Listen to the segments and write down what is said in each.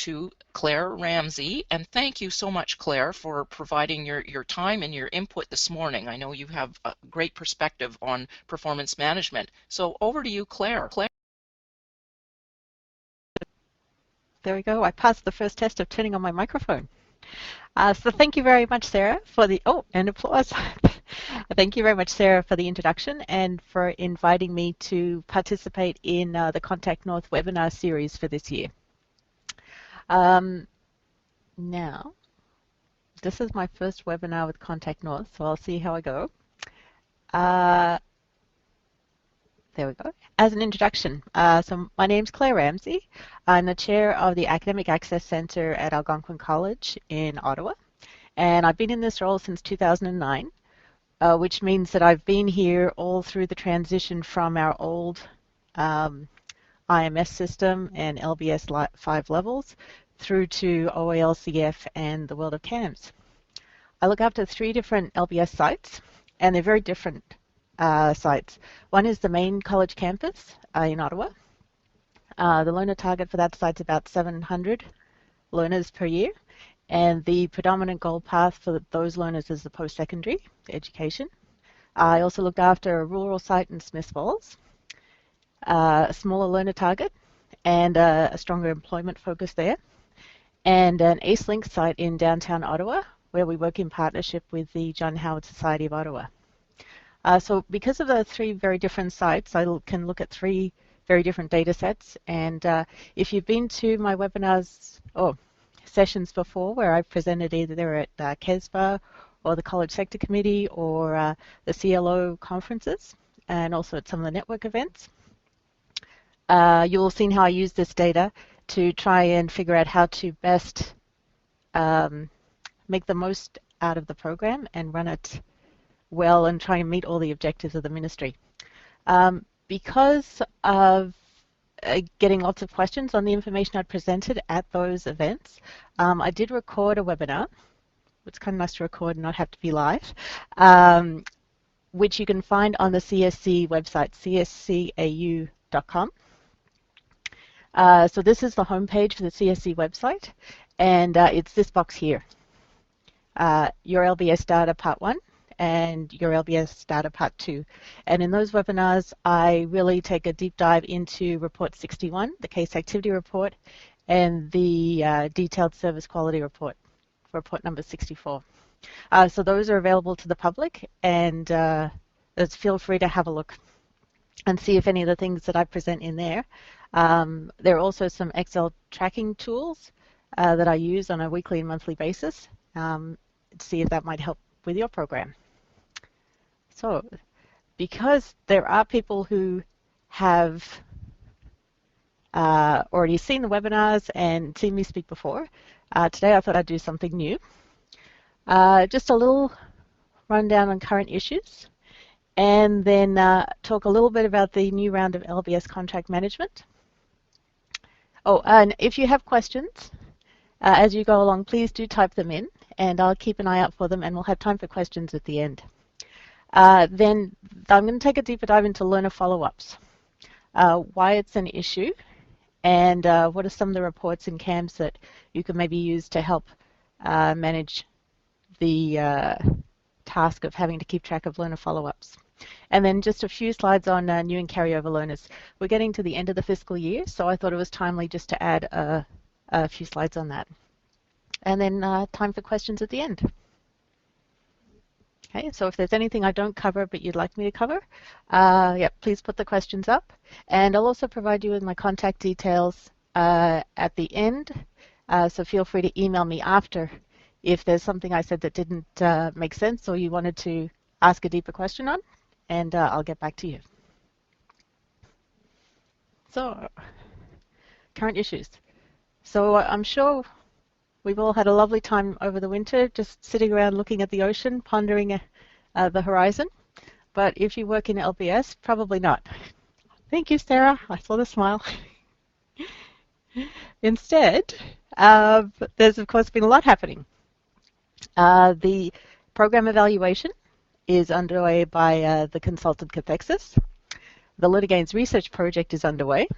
to Claire Ramsey. And thank you so much, Claire, for providing your time and your input this morning. I know you have a great perspective on performance management. So over to you, Claire. There we go. I passed the first test of turning on my microphone. So thank you very much, Sarah, for the, and applause. Thank you very much, Sarah, for the introduction and for inviting me to participate in the Contact North webinar series for this year. Now, this is my first webinar with Contact North, so I'll see how I go. There we go. As an introduction, so my name's Claire Ramsey. I'm the chair of the Academic Access Centre at Algonquin College in Ottawa, and I've been in this role since 2009, which means that I've been here all through the transition from our old IMS system and LBS 5 levels through to OALCF and the world of CAMS. I look after 3 different LBS sites, and they're very different sites. One is the main college campus in Ottawa. The learner target for that site's about 700 learners per year, and the predominant goal path for those learners is the post-secondary education. I also looked after a rural site in Smiths Falls, a smaller learner target, and a stronger employment focus there, and an ACE-Link site in downtown Ottawa, where we work in partnership with the John Howard Society of Ottawa. So because of the 3 very different sites, I can look at 3 very different data sets. And if you've been to my webinars or sessions before where I've presented either at CESPA or the College Sector Committee or the CLO conferences and also at some of the network events, you'll have seen how I use this data to try and figure out how to best make the most out of the program and run it well and try and meet all the objectives of the ministry. Because of getting lots of questions on the information I presented at those events, I did record a webinar. It's kind of nice to record and not have to be live, which you can find on the CSC website, cscau.com. So this is the homepage for the CSC website, and it's this box here, your LBS data part 1 and your LBS data part 2. And in those webinars, I really take a deep dive into report 61, the case activity report, and the detailed service quality report, report number 64. So those are available to the public, and feel free to have a look and see if any of the things that I present in there. There are also some Excel tracking tools that I use on a weekly and monthly basis to see if that might help with your program. So, because there are people who have already seen the webinars and seen me speak before, today I thought I'd do something new. Just a little rundown on current issues, and then talk a little bit about the new round of LBS contract management. Oh, and if you have questions as you go along, please do type them in, and I'll keep an eye out for them, and we'll have time for questions at the end. Then I'm going to take a deeper dive into learner follow-ups, why it's an issue, and what are some of the reports in CAMS that you can maybe use to help manage the task of having to keep track of learner follow-ups. And then just a few slides on new and carryover learners. We're getting to the end of the fiscal year, so I thought it was timely just to add a few slides on that. And then time for questions at the end. Okay, so if there's anything I don't cover but you'd like me to cover, please put the questions up. And I'll also provide you with my contact details at the end, so feel free to email me after if there's something I said that didn't make sense or you wanted to ask a deeper question on, and I'll get back to you. So, current issues. So I'm sure we've all had a lovely time over the winter just sitting around looking at the ocean, pondering the horizon. But if you work in LBS, probably not. Thank you, Sarah. I saw the smile. Instead, there's of course been a lot happening. The program evaluation is underway by the consultant Cathexis. The LitiGains research project is underway,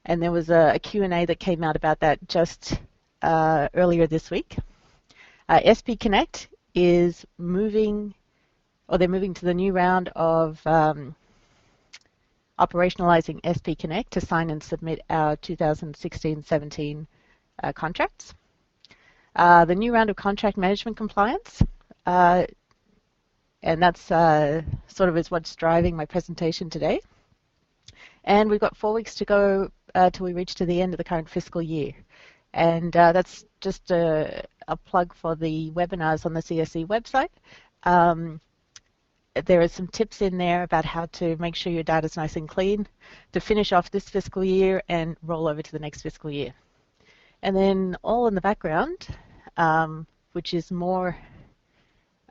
and there was a Q&A that came out about that just earlier this week. SP Connect is moving, or they're moving to the new round of operationalizing SP Connect to sign and submit our 2016-17 contracts. The new round of contract management compliance, and that's sort of is what's driving my presentation today. And we've got 4 weeks to go till we reach to the end of the current fiscal year. And that's just a plug for the webinars on the CSE website. There are some tips in there about how to make sure your data is nice and clean to finish off this fiscal year and roll over to the next fiscal year. And then all in the background, which is more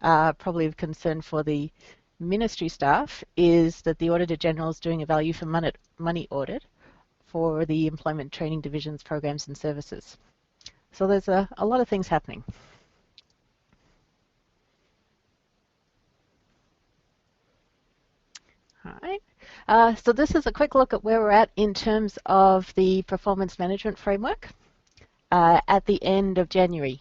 probably of concern for the ministry staff, is that the Auditor General is doing a value for money audit for the Employment Training Division's programs and services. So there's a lot of things happening. All right. So this is a quick look at where we're at in terms of the performance management framework at the end of January,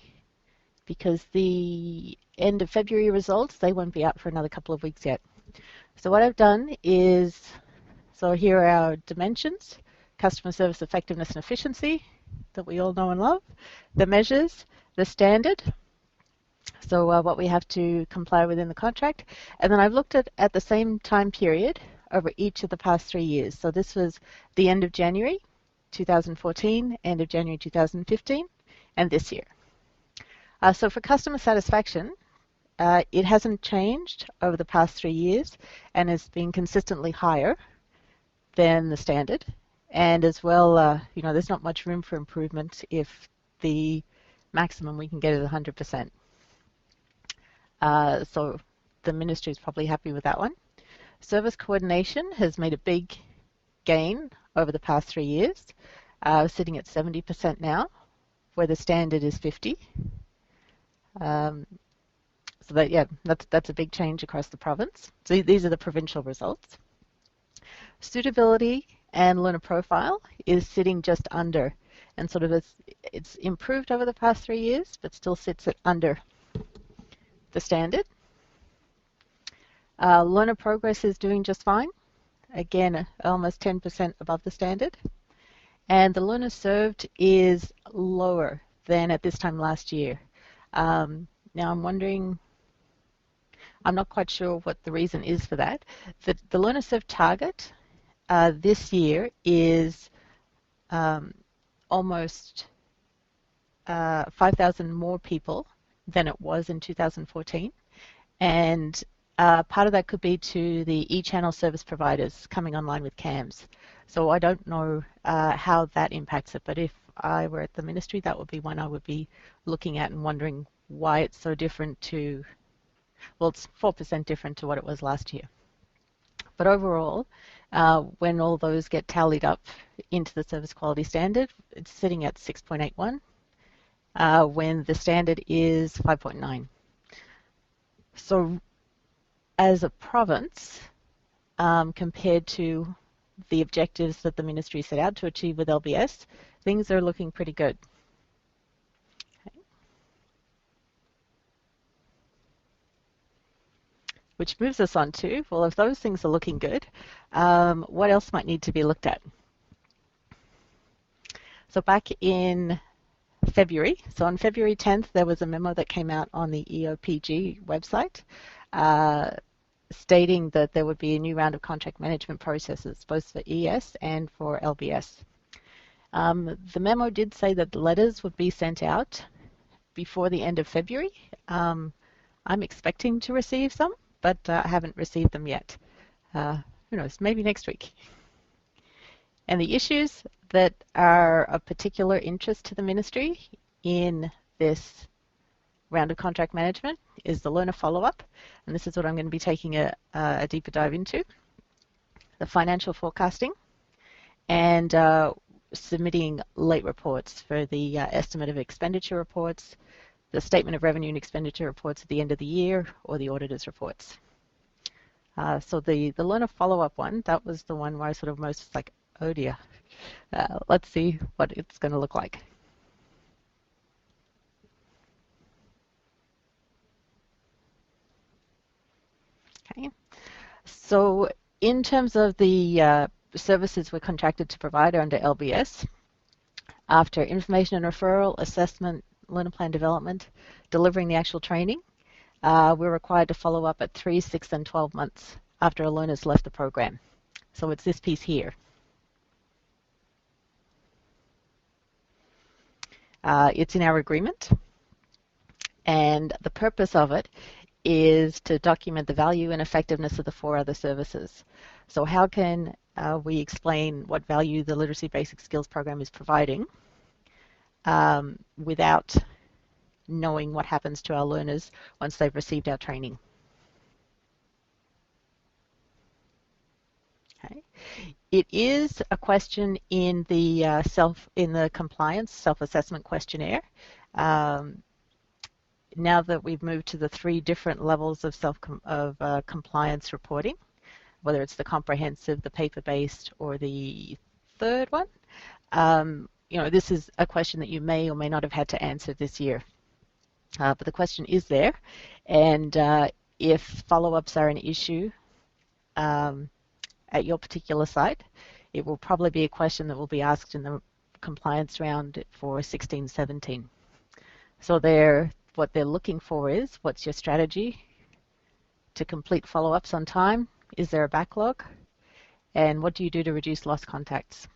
because the end of February results, they won't be out for another couple of weeks yet. So what I've done is, so here are our dimensions: customer service effectiveness and efficiency that we all know and love, the measures, the standard, so what we have to comply with in the contract, and then I've looked at the same time period over each of the past 3 years. So this was the end of January 2014, end of January 2015, and this year. So for customer satisfaction, it hasn't changed over the past 3 years and has been consistently higher than the standard. And as well, you know, there's not much room for improvement if the maximum we can get is 100%. So the ministry is probably happy with that one. Service coordination has made a big gain over the past 3 years, sitting at 70% now, where the standard is 50. So that, yeah, that's a big change across the province. So these are the provincial results. Suitability and learner profile is sitting just under, and sort of it's improved over the past 3 years, but still sits at under the standard. Learner progress is doing just fine. Again, almost 10% above the standard. And the learner served is lower than at this time last year. Now I'm wondering, I'm not quite sure what the reason is for that. The learner served target this year is almost 5,000 more people than it was in 2014. And part of that could be to the e-channel service providers coming online with CAMS. So I don't know how that impacts it, but if I were at the ministry, that would be one I would be looking at and wondering why it's so different to, well, it's 4% different to what it was last year. But overall, when all those get tallied up into the service quality standard, it's sitting at 6.81, when the standard is 5.9. So as a province, compared to the objectives that the ministry set out to achieve with LBS, things are looking pretty good. Okay. Which moves us on to, well, if those things are looking good, what else might need to be looked at? So back in February, so on February 10th, there was a memo that came out on the EOPG website stating that there would be a new round of contract management processes, both for ES and for LBS. The memo did say that letters would be sent out before the end of February. I'm expecting to receive some, but I haven't received them yet. Who knows, maybe next week. And the issues that are of particular interest to the ministry in this round of contract management is the learner follow-up, and this is what I'm going to be taking a deeper dive into, the financial forecasting, and submitting late reports for the estimate of expenditure reports, the statement of revenue and expenditure reports at the end of the year, or the auditor's reports. So the learner follow-up one, that was the one where I sort of most like, oh dear, let's see what it's going to look like. So in terms of the services we're contracted to provide under LBS, after information and referral, assessment, learner plan development, delivering the actual training, we're required to follow up at 3, 6, and 12 months after a learner's left the program. So it's this piece here. It's in our agreement, and the purpose of it is to document the value and effectiveness of the 4 other services. So how can we explain what value the Literacy Basic Skills program is providing without knowing what happens to our learners once they've received our training? Okay. It is a question in the compliance self-assessment questionnaire. Now that we've moved to the 3 different levels of compliance reporting, whether it's the comprehensive, the paper-based, or the third one, this is a question that you may or may not have had to answer this year. But the question is there, and if follow-ups are an issue at your particular site, it will probably be a question that will be asked in the compliance round for 16-17. So what they're looking for is, what's your strategy to complete follow-ups on time? Is there a backlog? And what do you do to reduce lost contacts?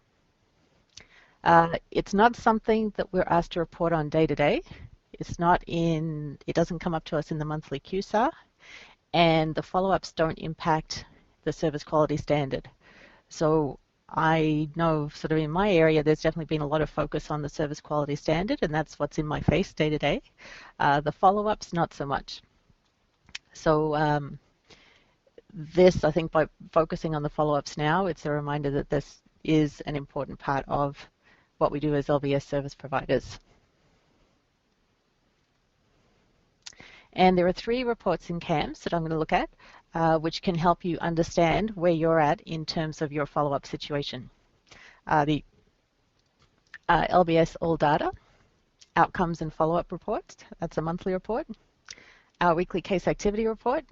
It's not something that we're asked to report on day to day. It doesn't come up to us in the monthly QSAR, and the follow-ups don't impact the service quality standard. So I know sort of in my area there's definitely been a lot of focus on the service quality standard, and that's what's in my face day to day. The follow-ups, not so much. So I think by focusing on the follow-ups now, it's a reminder that this is an important part of what we do as LBS service providers. And there are 3 reports in CAMS that I'm going to look at, which can help you understand where you're at in terms of your follow-up situation. The LBS All Data, Outcomes and Follow-up Reports, that's a monthly report, our weekly case activity report,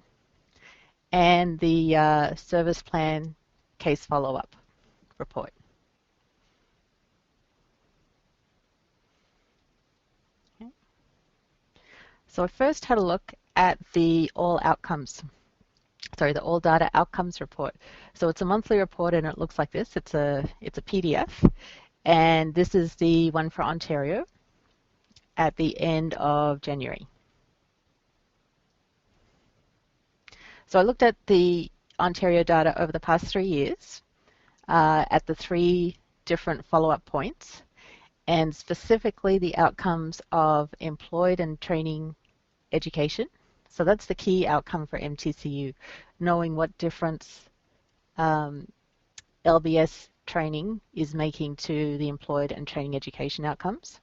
and the Service Plan Case Follow-up report. Okay. So I first had a look at the All Data Outcomes report. So it's a monthly report, and it looks like this. It's a PDF, and this is the one for Ontario at the end of January. So I looked at the Ontario data over the past 3 years at the 3 different follow-up points, and specifically the outcomes of employed and training education. So that's the key outcome for MTCU, knowing what difference LBS training is making to the employed and training education outcomes,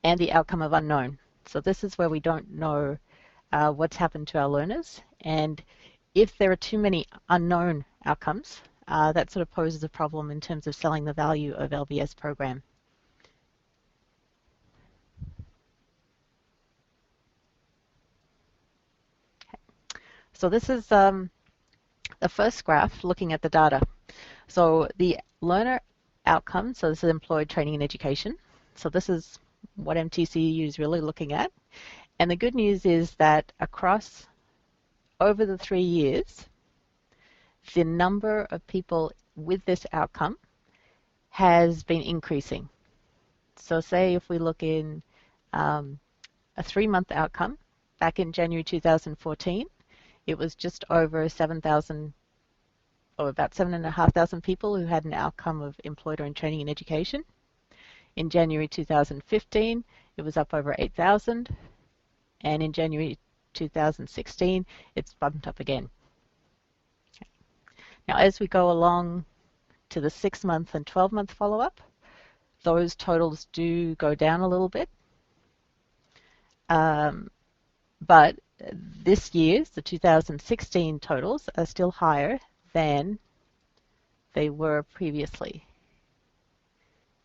and the outcome of unknown. So this is where we don't know what's happened to our learners, and if there are too many unknown outcomes, that sort of poses a problem in terms of selling the value of LBS program. So this is the first graph looking at the data. So the learner outcomes, so this is employed training and education. So this is what MTCU is really looking at. And the good news is that over the 3 years, the number of people with this outcome has been increasing. So say if we look in a 3-month outcome, back in January 2014, it was just over 7,000, or about 7,500 people who had an outcome of employed or in training and education. In January 2015, it was up over 8,000, and in January 2016, it's bumped up again. Okay. Now, as we go along to the 6-month and 12-month follow-up, those totals do go down a little bit. But this year's, the 2016 totals, are still higher than they were previously.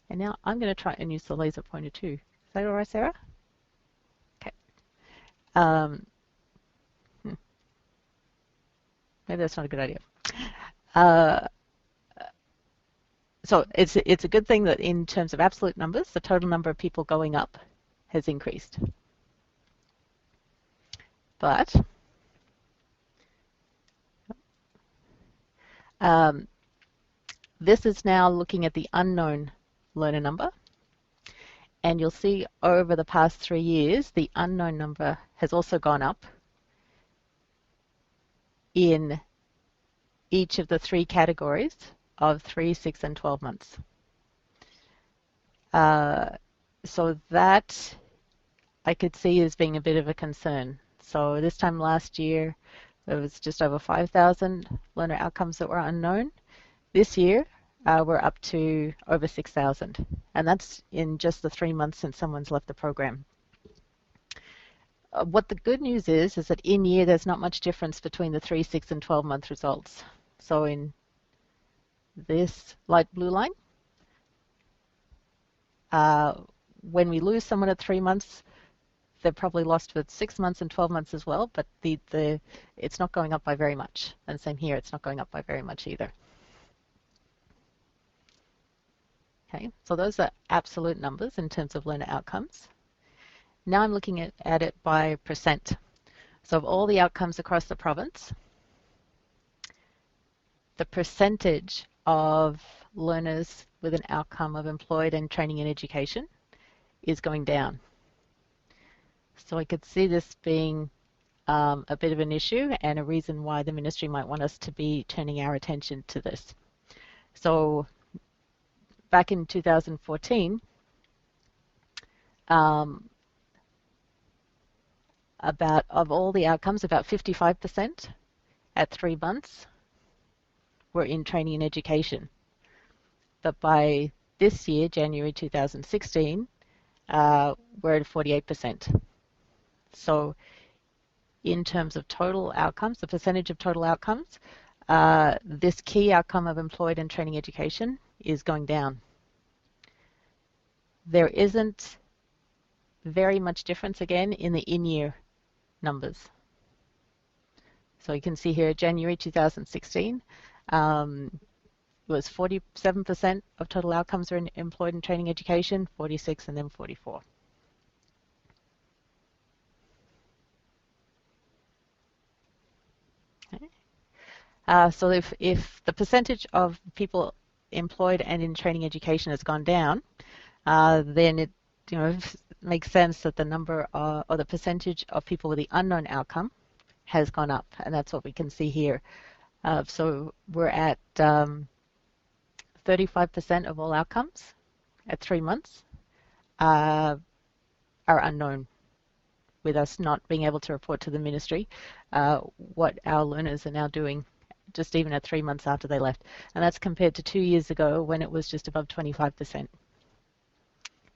And now I'm going to try and use the laser pointer too. Is that all right, Sarah? Okay. maybe that's not a good idea. Uh, so it's a good thing that in terms of absolute numbers, the total number of people going up has increased. But this is now looking at the unknown learner number. And you'll see over the past 3 years, the unknown number has also gone up in each of the 3 categories of 3, 6, and 12 months. So that I could see as being a bit of a concern. So this time last year, there was just over 5,000 learner outcomes that were unknown. This year, we're up to over 6,000, and that's in just the 3 months since someone's left the program. What the good news is that in year there's not much difference between the 3, 6, and 12-month results. So in this light blue line, when we lose someone at 3 months, they're probably lost for 6 months and 12 months as well, but it's not going up by very much. And same here, it's not going up by very much either. Okay, so those are absolute numbers in terms of learner outcomes. Now I'm looking at it by percent. So of all the outcomes across the province, the percentage of learners with an outcome of employed and training and education is going down. So I could see this being a bit of an issue and a reason why the ministry might want us to be turning our attention to this. So back in 2014, of all the outcomes, about 55% at 3 months were in training and education. But by this year, January 2016, we're at 48%. So in terms of total outcomes, the percentage of total outcomes, this key outcome of employed and training education is going down. There isn't very much difference again in the in-year numbers. So you can see here January 2016 it was 47% of total outcomes are in employed and training education, 46 and then 44. Okay. So if the percentage of people employed and in training education has gone down, then it makes sense that the number or the percentage of people with the unknown outcome has gone up, and that's what we can see here. So we're at 35% of all outcomes at 3 months are unknown, with us not being able to report to the ministry what our learners are now doing just even at 3 months after they left. And that's compared to 2 years ago when it was just above 25%.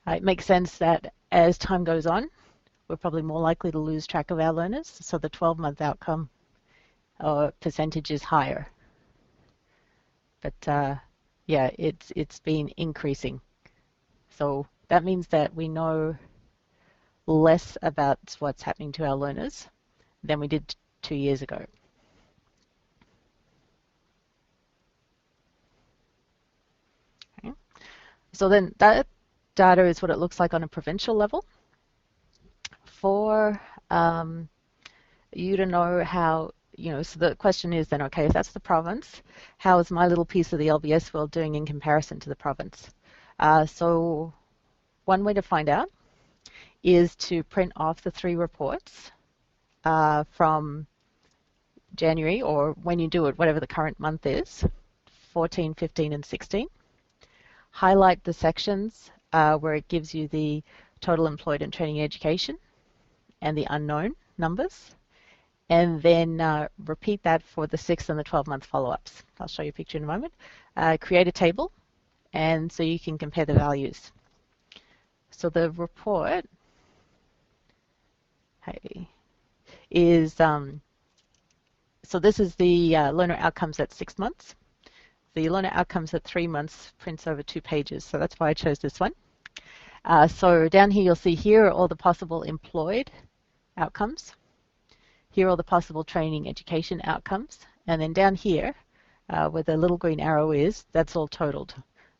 It makes sense that as time goes on, we're probably more likely to lose track of our learners, so the 12-month outcome percentage is higher. But yeah, it's been increasing. So that means that we know less about what's happening to our learners than we did 2 years ago. Okay. So then that data is what it looks like on a provincial level. For you to know how, so the question is then, okay, if that's the province, how is my little piece of the LBS world doing in comparison to the province? So one way to find out is to print off the 3 reports from January, or when you do it, whatever the current month is, 14, 15, and 16. Highlight the sections where it gives you the total employed and training education and the unknown numbers, and then repeat that for the 6 and the 12-month follow-ups. I'll show you a picture in a moment. Create a table, and so you can compare the values. So the report is, so this is the learner outcomes at 6 months. The learner outcomes at 3 months prints over 2 pages, so that's why I chose this one. So down here you'll see here are all the possible employed outcomes. Here are all the possible training education outcomes, And then down here, where the little green arrow is, that's all totaled.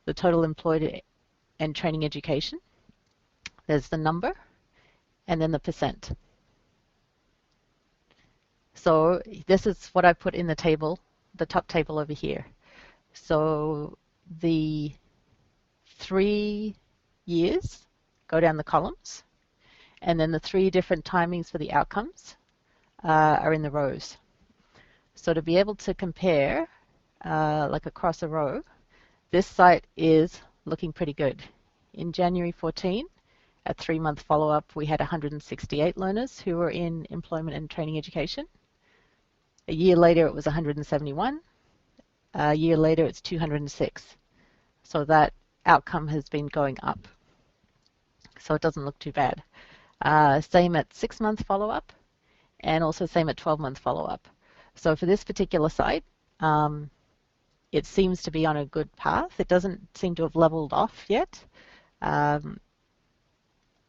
The total employed and training education. There's the number, and then the percent. So this is what I put in the table, the top table over here. So the 3 years go down the columns, and then the 3 different timings for the outcomes are in the rows. So to be able to compare, like across a row, this site is looking pretty good. In January 14, at 3-month follow-up, we had 168 learners who were in employment and training education. A year later, it was 171. A year later, it's 206. So that outcome has been going up. So it doesn't look too bad. Same at 6-month follow-up, and also same at 12-month follow-up. So for this particular site, it seems to be on a good path. It doesn't seem to have leveled off yet.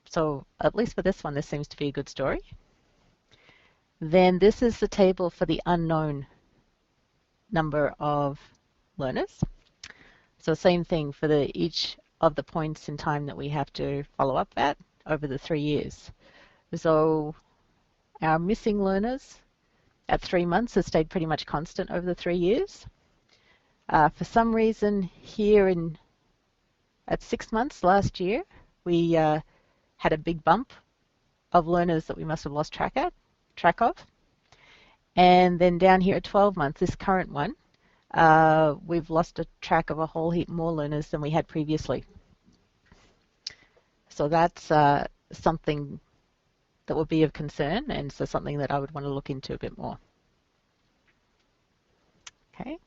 So at least for this one, this seems to be a good story. Then this is the table for the unknown number of learners. So same thing for each of the points in time that we have to follow up at over the 3 years. So our missing learners at 3 months has stayed pretty much constant over the 3 years. For some reason here at 6 months last year, we had a big bump of learners that we must have lost track of. And then down here at 12 months, this current one, we've lost a track of a whole heap more learners than we had previously. So that's something that would be of concern, and so something that I would want to look into a bit more. Okay,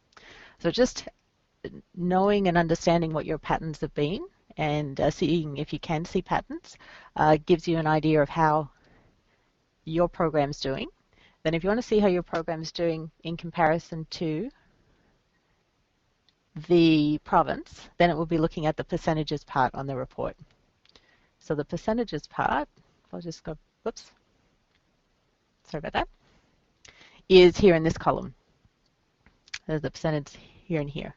so just knowing and understanding what your patterns have been and seeing if you can see patterns gives you an idea of how your program's doing. Then if you want to see how your program's doing in comparison to the province, then it will be looking at the percentages part on the report. So the percentages part, I'll just go, whoops, sorry about that, is here in this column. There's the percentage here and here.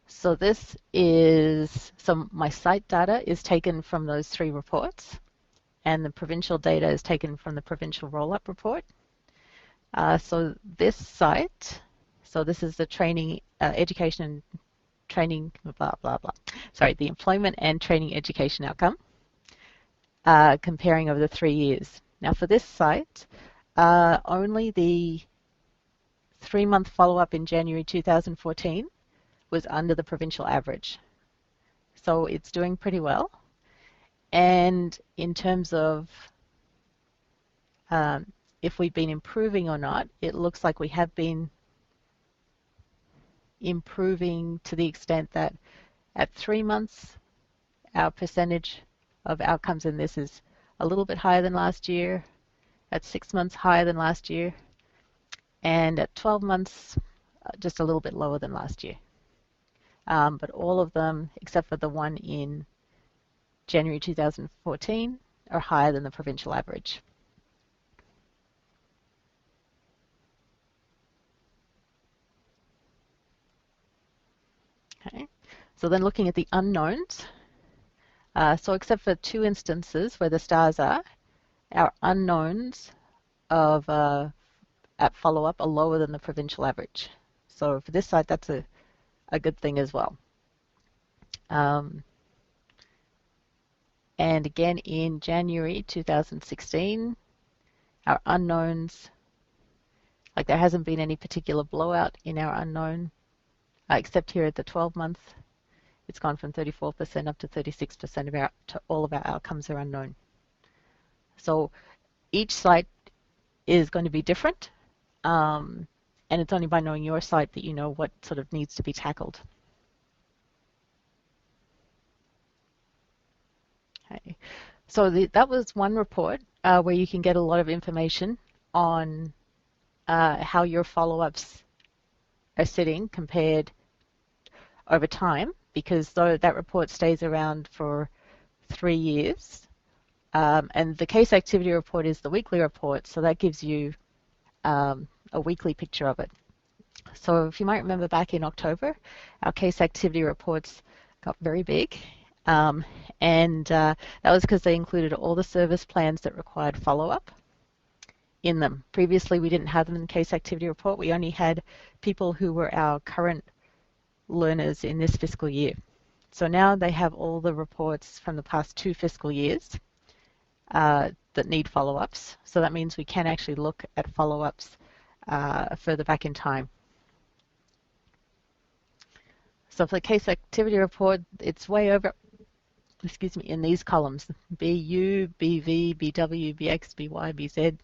So this is, so my site data is taken from those 3 reports, and the provincial data is taken from the provincial roll-up report. So this site, so this is the training, education and training, blah, blah, blah. Sorry, the employment and training education outcome, comparing over the 3 years. Now for this site, only the 3-month follow-up in January 2014 was under the provincial average. So it's doing pretty well. And in terms of if we've been improving or not, it looks like we have been improving to the extent that at 3 months, our percentage of outcomes in this is a little bit higher than last year, at 6 months higher than last year, and at 12 months just a little bit lower than last year. But all of them, except for the one in January 2014, are higher than the provincial average. Okay, so then looking at the unknowns, so except for 2 instances where the stars are, our unknowns of at follow-up are lower than the provincial average. So for this site, that's a good thing as well. And again, in January 2016, our unknowns, like there hasn't been any particular blowout in our unknown, except here at the 12-month, it's gone from 34% up to 36% of all of our outcomes are unknown. So each site is going to be different, and it's only by knowing your site that you know what sort of needs to be tackled. Okay. So that was one report where you can get a lot of information on how your follow-ups are sitting compared over time, because though that report stays around for 3 years, And the case activity report is the weekly report, so that gives you a weekly picture of it. So if you might remember back in October, our case activity reports got very big. And that was because they included all the service plans that required follow-up in them. Previously, we didn't have them in the case activity report. We only had people who were our current learners in this fiscal year. So now they have all the reports from the past 2 fiscal years that need follow-ups. So that means we can actually look at follow-ups further back in time. So for the case activity report, it's way over, excuse me, in these columns, BU, BV, BW, BX, BY, BZ,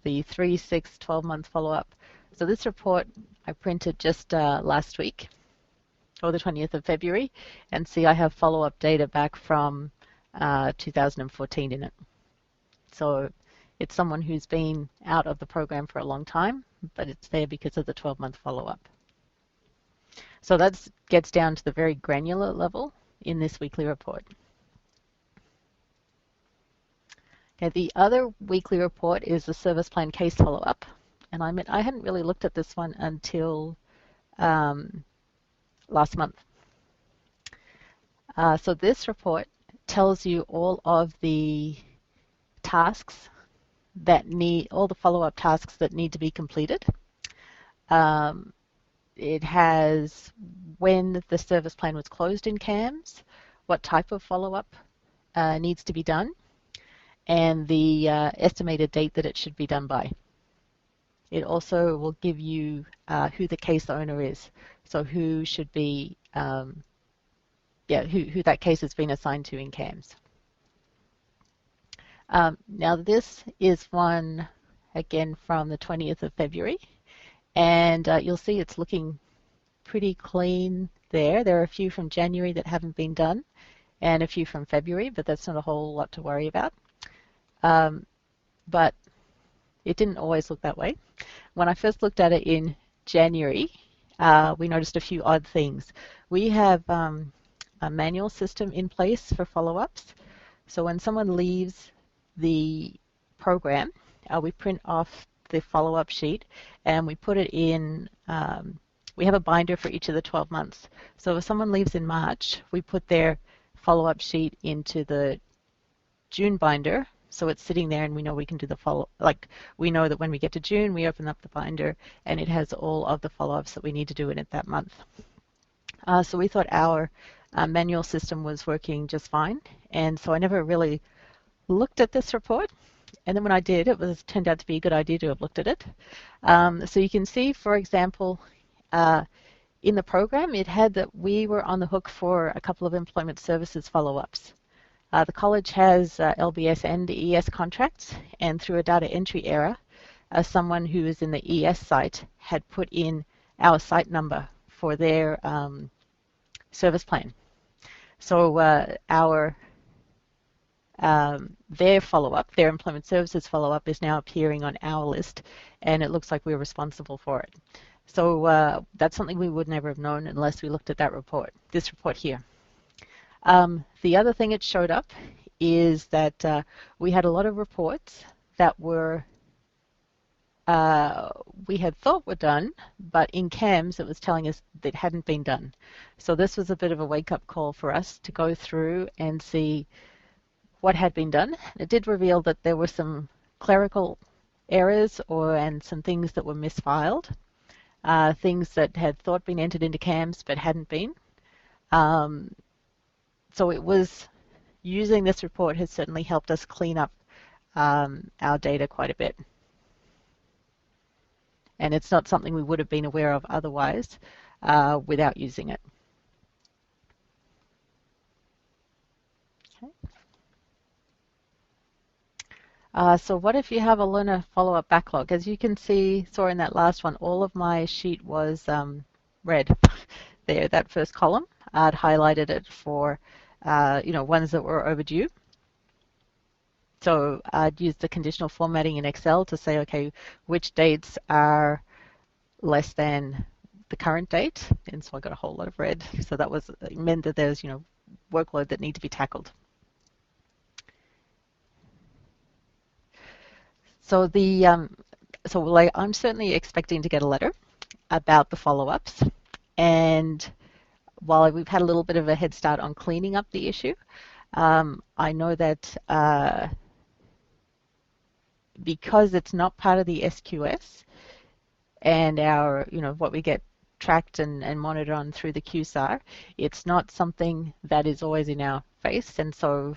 the 3, 6, 12-month follow-up. So this report I printed just last week, or the 20th of February, and see I have follow-up data back from 2014 in it. So it's someone who's been out of the program for a long time, but it's there because of the 12-month follow-up. So that gets down to the very granular level in this weekly report. Okay, the other weekly report is the service plan case follow-up. And I hadn't really looked at this one until last month. So this report tells you all of the tasks that all the follow-up tasks that need to be completed. It has when the service plan was closed in CAMS, what type of follow-up needs to be done, and the estimated date that it should be done by. It also will give you who the case owner is, so who should be, who that case has been assigned to in CAMS. Now this is one, again, from the 20th of February, and you'll see it's looking pretty clean there. There are a few from January that haven't been done, and a few from February, but that's not a whole lot to worry about. But it didn't always look that way. When I first looked at it in January, we noticed a few odd things. We have a manual system in place for follow-ups. So when someone leaves the program, we print off the follow-up sheet and we put it in, we have a binder for each of the 12 months. So if someone leaves in March, we put their follow-up sheet into the June binder, so it's sitting there and we know we can do the we know that when we get to June, we open up the binder and it has all of the follow-ups that we need to do in it that month. So we thought our manual system was working just fine, and so I never really looked at this report. And then when I did, it turned out to be a good idea to have looked at it. So you can see, for example, in the program, it had that we were on the hook for a couple of employment services follow-ups. The college has LBS and ES contracts, and through a data entry error, someone who is in the ES site had put in our site number for their service plan. So their follow-up, their employment services follow-up, is now appearing on our list, and it looks like we're responsible for it. So that's something we would never have known unless we looked at that report, this report here. The other thing it showed up is that we had a lot of reports that were we had thought were done, but in CAMS it was telling us that hadn't been done. So this was a bit of a wake-up call for us to go through and see what had been done. It did reveal that there were some clerical errors and some things that were misfiled, things that had thought been entered into CAMS but hadn't been. So it was, using this report has certainly helped us clean up our data quite a bit. And it's not something we would have been aware of otherwise without using it. Okay. So what if you have a learner follow-up backlog? As you can saw in that last one, all of my sheet was red there, that first column. I'd highlighted it for ones that were overdue. So I'd use the conditional formatting in Excel to say, okay, which dates are less than the current date, and so I got a whole lot of red. So that meant that there's workload that need to be tackled. So like I'm certainly expecting to get a letter about the follow-ups, and while we've had a little bit of a head start on cleaning up the issue, I know that because it's not part of the SQS and our, what we get tracked and monitored on through the QSAR, it's not something that is always in our face, and so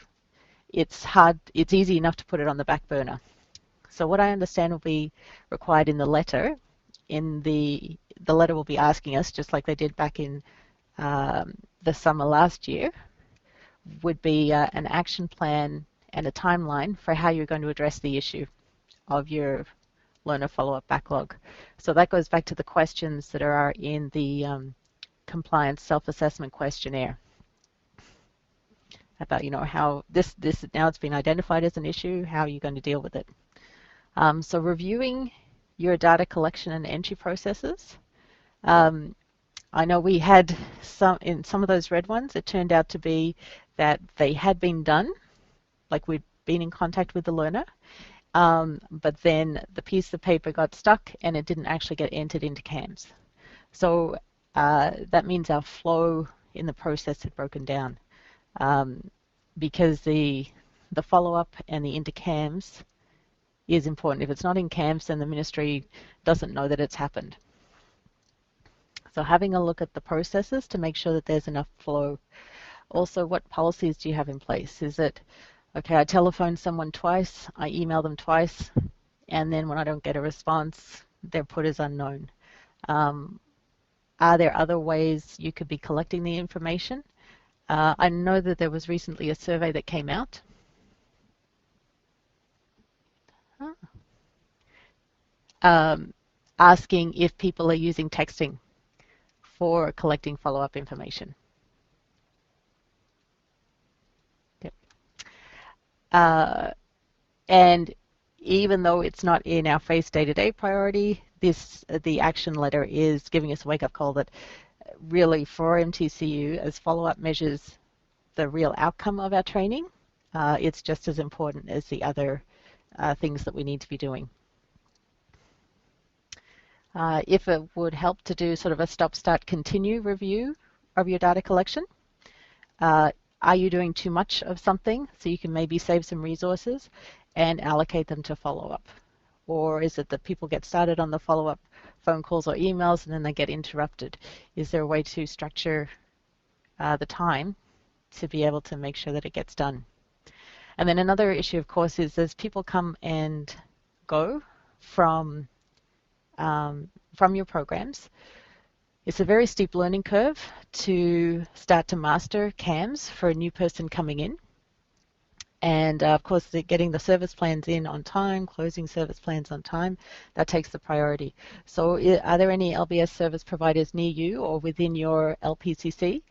it's easy enough to put it on the back burner. So what I understand will be required in the letter, the letter will be asking us, just like they did back in the summer last year, would be an action plan and a timeline for how you're going to address the issue of your learner follow-up backlog. So that goes back to the questions that are in the compliance self-assessment questionnaire about, how this now it's been identified as an issue, how are you going to deal with it? So reviewing your data collection and entry processes. I know we had in some of those red ones, it turned out to be that they had been done, like we'd been in contact with the learner, but then the piece of paper got stuck and it didn't actually get entered into CAMS. So that means our flow in the process had broken down, because the follow-up and the into CAMS is important. If it's not in CAMS, then the ministry doesn't know that it's happened. So having a look at the processes to make sure that there's enough flow. Also, what policies do you have in place? Is it, okay, I telephone someone twice, I email them twice, and then when I don't get a response, they're put as unknown. Are there other ways you could be collecting the information? I know that there was recently a survey that came out. Asking if people are using texting for collecting follow-up information. Yep. And even though it's not in our FACE day-to-day priority, the action letter is giving us a wake-up call that really for MTCU, as follow-up measures the real outcome of our training, it's just as important as the other things that we need to be doing. If it would help to do sort of a stop, start, continue review of your data collection. Are you doing too much of something so you can maybe save some resources and allocate them to follow-up? Or is it that people get started on the follow-up phone calls or emails and then they get interrupted? Is there a way to structure the time to be able to make sure that it gets done? And then another issue, of course, is as people come and go from your programs, it's a very steep learning curve to start to master CAMS for a new person coming in. And of course, getting the service plans in on time, closing service plans on time, that takes the priority. So are there any LBS service providers near you or within your LPCC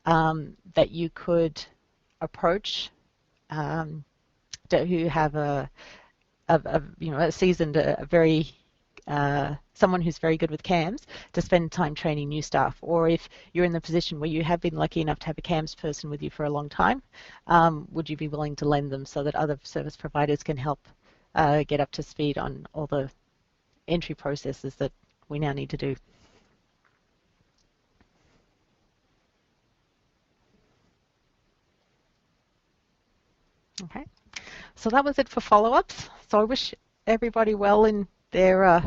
that you could approach who have a seasoned, someone who's very good with CAMS to spend time training new staff? Or if you're in the position where you have been lucky enough to have a CAMS person with you for a long time, would you be willing to lend them so that other service providers can help get up to speed on all the entry processes that we now need to do? Okay, so that was it for follow-ups. So I wish everybody well in their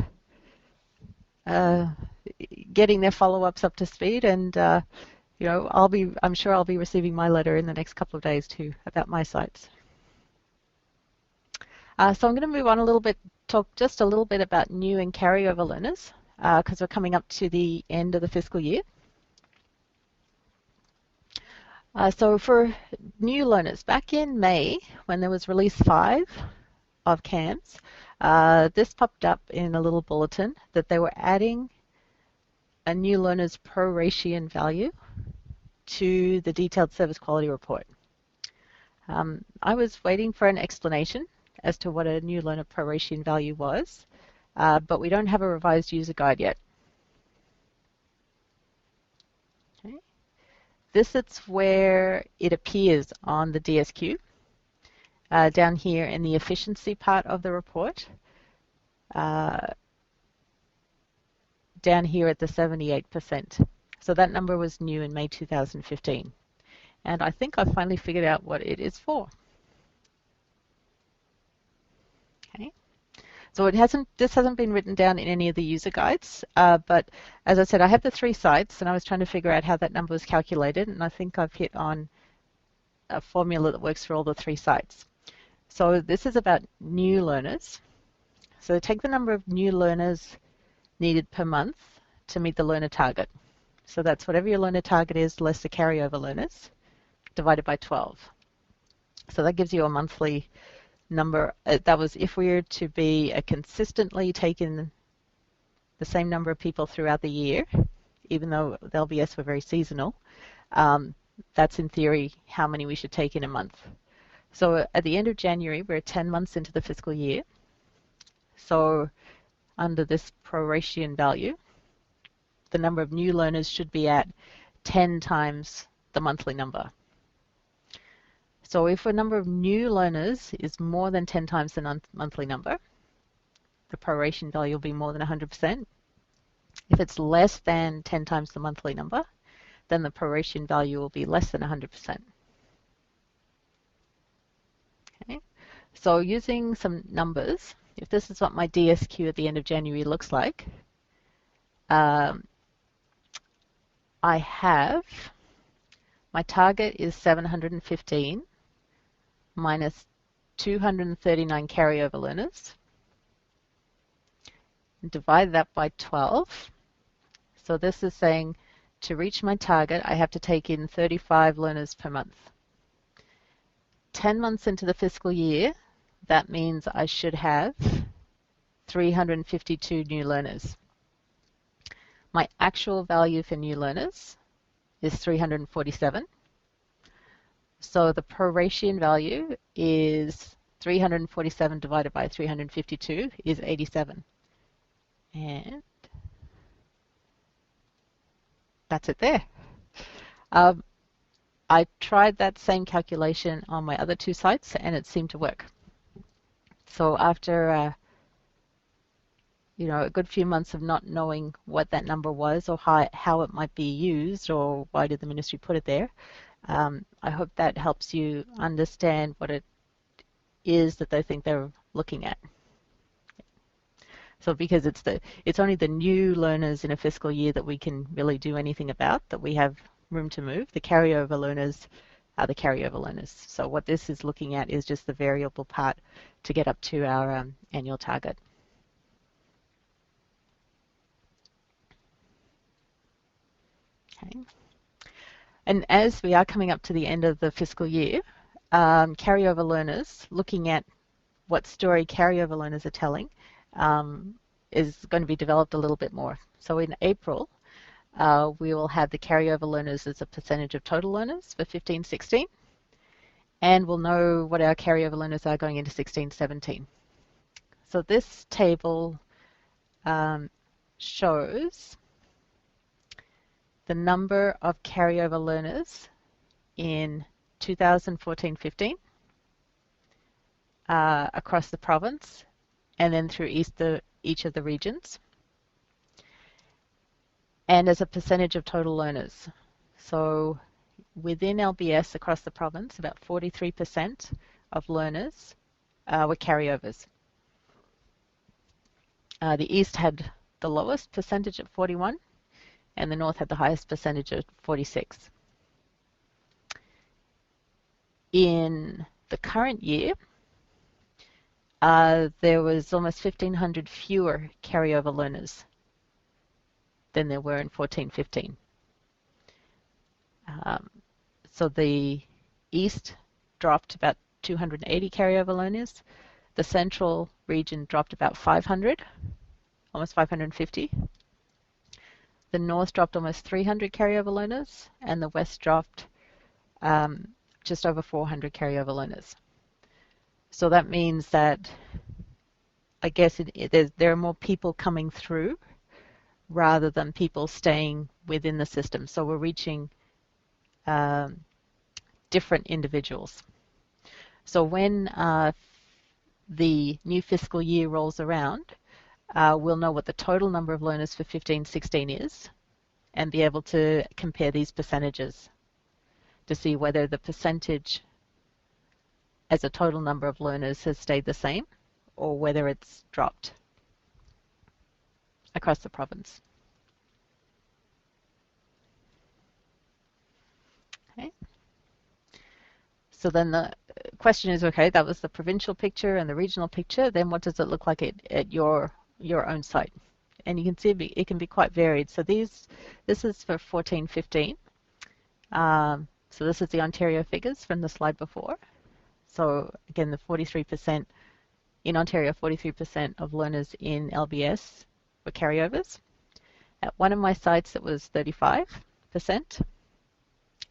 getting their follow-ups up to speed, and I'm sure I'll be receiving my letter in the next couple of days too about my sites. So I'm going to move on a little bit, talk just a little bit about new and carryover learners, because we're coming up to the end of the fiscal year. So for new learners, back in May, when there was release 5 of CAMS, this popped up in a little bulletin that they were adding a new learner's proration value to the detailed service quality report. I was waiting for an explanation as to what a new learner proration value was, but we don't have a revised user guide yet. Okay. This is where it appears on the DSQ, down here in the efficiency part of the report. down here at the 78%. So that number was new in May 2015. And I think I finally figured out what it is for. Okay. So this hasn't been written down in any of the user guides, but as I said, I have the 3 sites and I was trying to figure out how that number was calculated, and I think I've hit on a formula that works for all the 3 sites. So this is about new learners. So take the number of new learners needed per month to meet the learner target. So that's whatever your learner target is less the carryover learners divided by 12. So that gives you a monthly number. That was if we were to be consistently taking the same number of people throughout the year, even though the LBS were very seasonal. That's in theory how many we should take in a month. So at the end of January, we're 10 months into the fiscal year. So under this proration value, the number of new learners should be at 10 times the monthly number. So if a number of new learners is more than 10 times the monthly number, the proration value will be more than 100%. If it's less than 10 times the monthly number, then the proration value will be less than 100%. Okay. So using some numbers, if this is what my DSQ at the end of January looks like, I have, my target is 715 minus 239 carryover learners. Divide that by 12. So this is saying to reach my target, I have to take in 35 learners per month. 10 months into the fiscal year, that means I should have 352 new learners. My actual value for new learners is 347. So the proration value is 347 divided by 352 is 87. And that's it there. I tried that same calculation on my other 2 sites and it seemed to work. So after a good few months of not knowing what that number was or how it might be used or why did the ministry put it there, I hope that helps you understand what it is that they think they're looking at. So because it's only the new learners in a fiscal year that we can really do anything about, that we have room to move. The carryover learners are the carryover learners. So what this is looking at is just the variable part to get up to our annual target. Okay. And as we are coming up to the end of the fiscal year, carryover learners, looking at what story carryover learners are telling, is going to be developed a little bit more. So in April, we will have the carryover learners as a percentage of total learners for 15-16, and we'll know what our carryover learners are going into 16-17. So this table shows the number of carryover learners in 2014-15 across the province and then through each of the regions, and as a percentage of total learners. So within LBS across the province, about 43% of learners were carryovers. The East had the lowest percentage at 41, and the North had the highest percentage at 46. In the current year, there was almost 1,500 fewer carryover learners than there were in 14-15. So the East dropped about 280 carryover learners. The Central region dropped about 500, almost 550. The North dropped almost 300 carryover learners, and the West dropped just over 400 carryover learners. So that means that I guess there are more people coming through rather than people staying within the system. So we're reaching different individuals. So when the new fiscal year rolls around, we'll know what the total number of learners for 15-16 is and be able to compare these percentages to see whether the percentage as a total number of learners has stayed the same or whether it's dropped across the province. Okay. So then the question is, okay, that was the provincial picture and the regional picture. Then what does it look like at your own site? And you can see it can be quite varied. So this is for 14-15. So this is the Ontario figures from the slide before. So again, the 43% in Ontario, 43% of learners in LBS were carryovers. At one of my sites, it was 35%.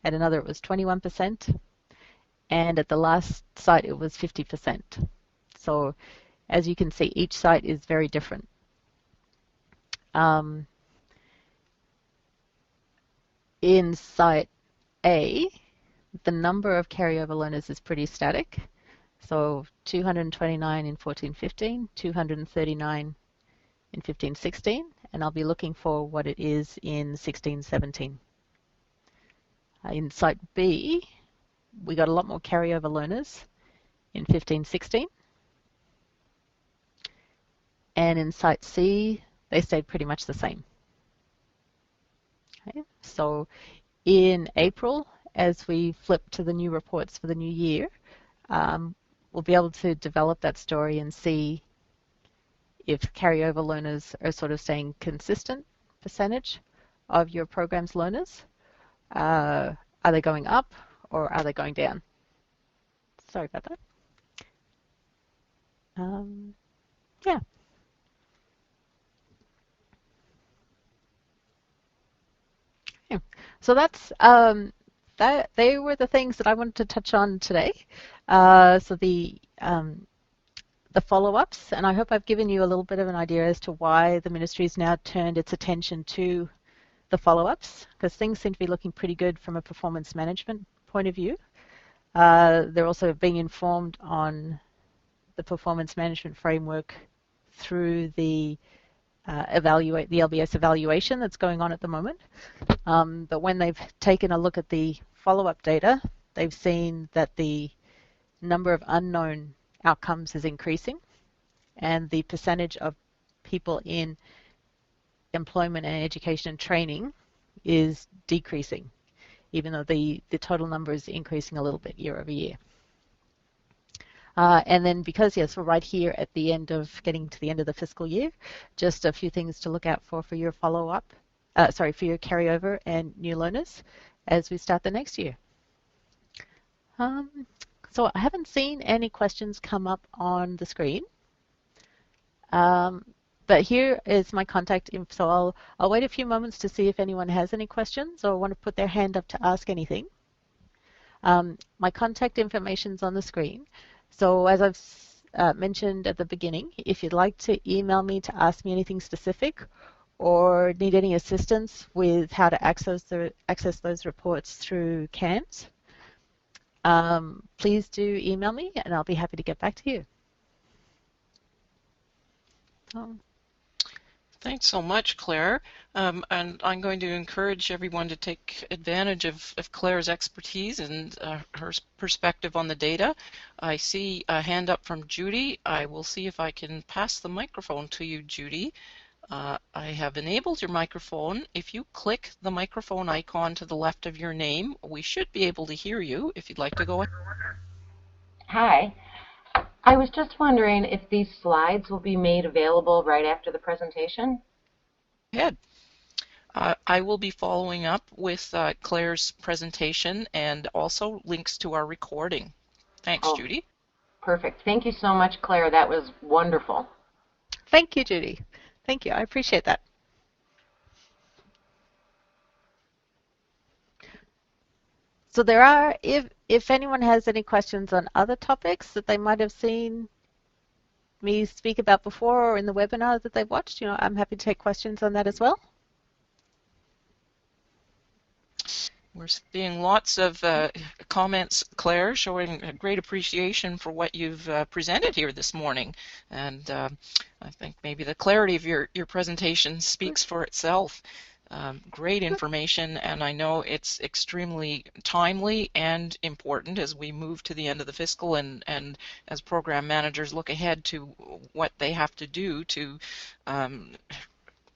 At another, it was 21%. And at the last site, it was 50%. So as you can see, each site is very different. In site A, the number of carryover learners is pretty static. So 229 in 14-15, 239 in 15-16, and I'll be looking for what it is in 16-17. In site B, we got a lot more carryover learners in 15-16. And in site C, they stayed pretty much the same. Okay. So in April, as we flip to the new reports for the new year, we'll be able to develop that story and see if carryover learners are sort of staying consistent percentage of your program's learners. Are they going up or are they going down? Sorry about that. Yeah. Okay. So that's they were the things that I wanted to touch on today. So the follow-ups, and I hope I've given you a little bit of an idea as to why the ministry's now turned its attention to the follow-ups, because things seem to be looking pretty good from a performance management point of view. They're also being informed on the performance management framework through the LBS evaluation that's going on at the moment. But when they've taken a look at the follow-up data, they've seen that the number of unknown outcomes is increasing and the percentage of people in employment and education and training is decreasing, even though the total number is increasing a little bit year over year. And then because, yes, we're right here at the end of getting to the end of the fiscal year, just a few things to look out for your follow-up, for your carryover and new learners as we start the next year. So I haven't seen any questions come up on the screen. But here is my contact info. So I'll wait a few moments to see if anyone has any questions or want to put their hand up to ask anything. My contact information is on the screen. So as I've mentioned at the beginning, if you'd like to email me to ask me anything specific or need any assistance with how to access those reports through CAMS, please do email me and I'll be happy to get back to you. Thanks so much, Claire. And I'm going to encourage everyone to take advantage of Claire's expertise and her perspective on the data. I see a hand up from Judy. I will see if I can pass the microphone to you, Judy. I have enabled your microphone. If you click the microphone icon to the left of your name, we should be able to hear you if you'd like to go ahead. Hi. I was just wondering if these slides will be made available right after the presentation? Go ahead. I will be following up with Claire's presentation and also links to our recording. Thanks, Judy. Perfect. Thank you so much, Claire. That was wonderful. Thank you, Judy. Thank you. I appreciate that. So there are, if anyone has any questions on other topics that they might have seen me speak about before or in the webinar that they've watched, I'm happy to take questions on that as well. We're seeing lots of comments, Claire, showing a great appreciation for what you've presented here this morning. And I think maybe the clarity of your presentation speaks for itself. Great information, and I know it's extremely timely and important as we move to the end of the fiscal and as program managers look ahead to what they have to do to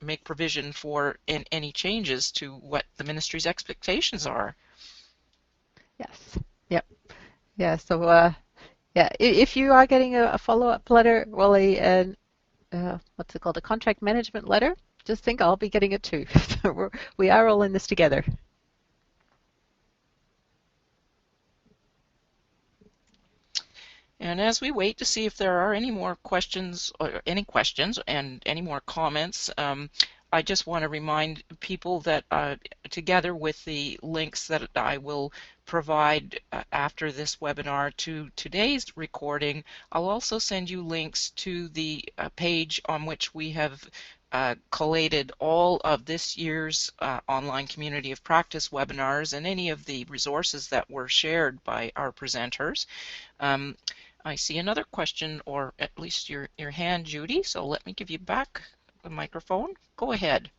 make provision for any changes to what the ministry's expectations are. Yes. Yep. Yeah. So, yeah, if you are getting a follow-up letter, well, what's it called, a contract management letter, just think I'll be getting it too. So we are all in this together. And as we wait to see if there are any more questions and any more comments, I just want to remind people that together with the links that I will provide after this webinar to today's recording, I'll also send you links to the page on which we have collated all of this year's online community of practice webinars and any of the resources that were shared by our presenters. I see another question, or at least your hand, Judy, so let me give you back the microphone. Go ahead.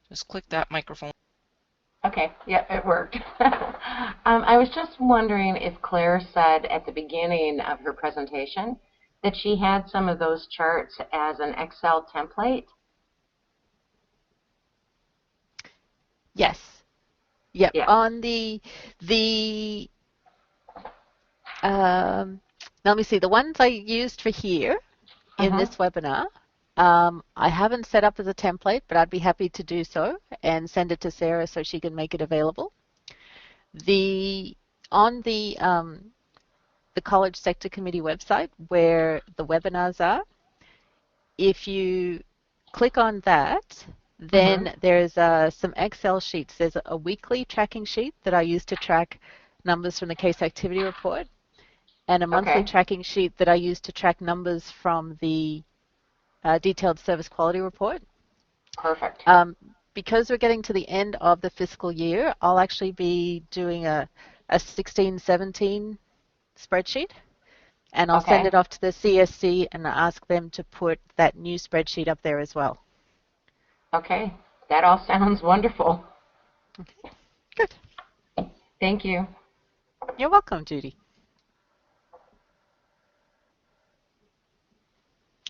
Just click that microphone. Okay, yeah, it worked. I was just wondering if Claire said at the beginning of her presentation that she had some of those charts as an Excel template. Yes. Yep. Yeah. On let me see, the ones I used for here in this webinar, I haven't set up as a template, but I'd be happy to do so and send it to Sarah so she can make it available. On the College Sector Committee website where the webinars are, if you click on that, then there's some Excel sheets. There's a weekly tracking sheet that I use to track numbers from the case activity report, and a monthly tracking sheet that I use to track numbers from the detailed service quality report. Perfect. Because we're getting to the end of the fiscal year, I'll actually be doing a 16-17 spreadsheet, and I'll send it off to the CSC and ask them to put that new spreadsheet up there as well. Okay, that all sounds wonderful. Okay, good. Thank you. You're welcome, Judy.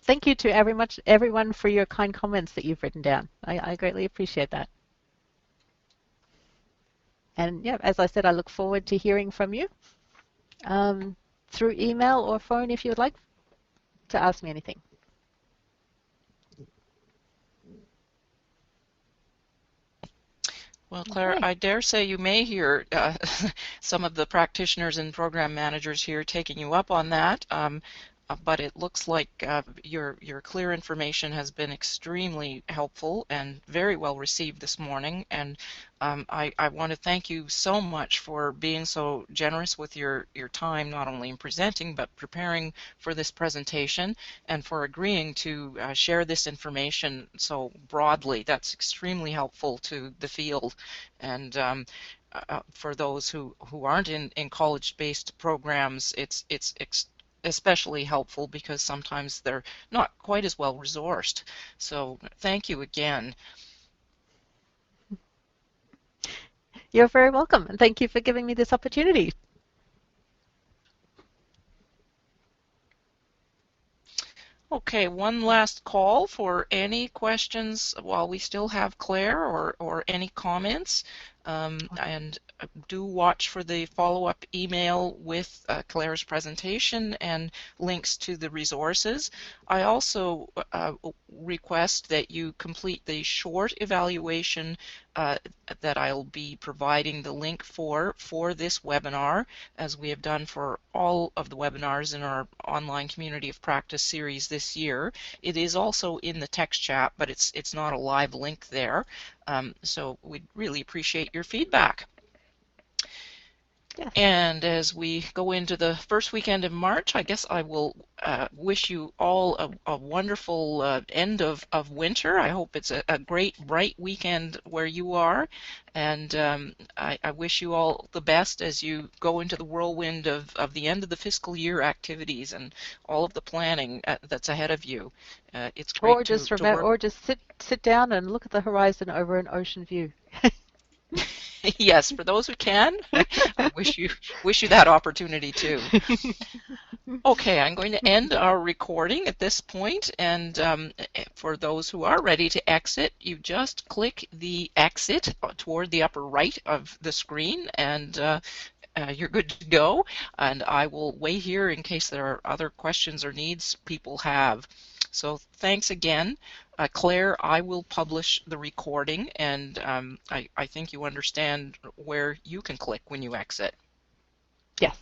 Thank you to everyone for your kind comments that you've written down. I greatly appreciate that. And yeah, as I said, I look forward to hearing from you through email or phone if you would like to ask me anything. Well, Claire, I dare say you may hear some of the practitioners and program managers here taking you up on that. But it looks like your clear information has been extremely helpful and very well received this morning, and I want to thank you so much for being so generous with your time, not only in presenting but preparing for this presentation, and for agreeing to share this information so broadly. That's extremely helpful to the field, and for those who aren't in college-based programs, it's especially helpful because sometimes they're not quite as well resourced. So thank you again. You're very welcome, and thank you for giving me this opportunity. Okay, one last call for any questions while we still have Claire, or any comments. And do watch for the follow-up email with Claire's presentation and links to the resources. I also request that you complete the short evaluation that I'll be providing the link for this webinar, as we have done for all of the webinars in our online community of practice series this year. It is also in the text chat, but it's not a live link there. So we'd really appreciate your feedback. Yes. And as we go into the first weekend of March, I guess I will wish you all a wonderful end of winter. I hope it's a great, bright weekend where you are. And I wish you all the best as you go into the whirlwind of the end of the fiscal year activities and all of the planning that's ahead of you. It's Or great just to remember, work. or just sit down and look at the horizon over an ocean view. Yes, for those who can, I wish you that opportunity too. Okay, I'm going to end our recording at this point, and for those who are ready to exit, you just click the exit toward the upper right of the screen, and you're good to go. And I will wait here in case there are other questions or needs people have. So thanks again. Claire, I will publish the recording, and I think you understand where you can click when you exit. Yes.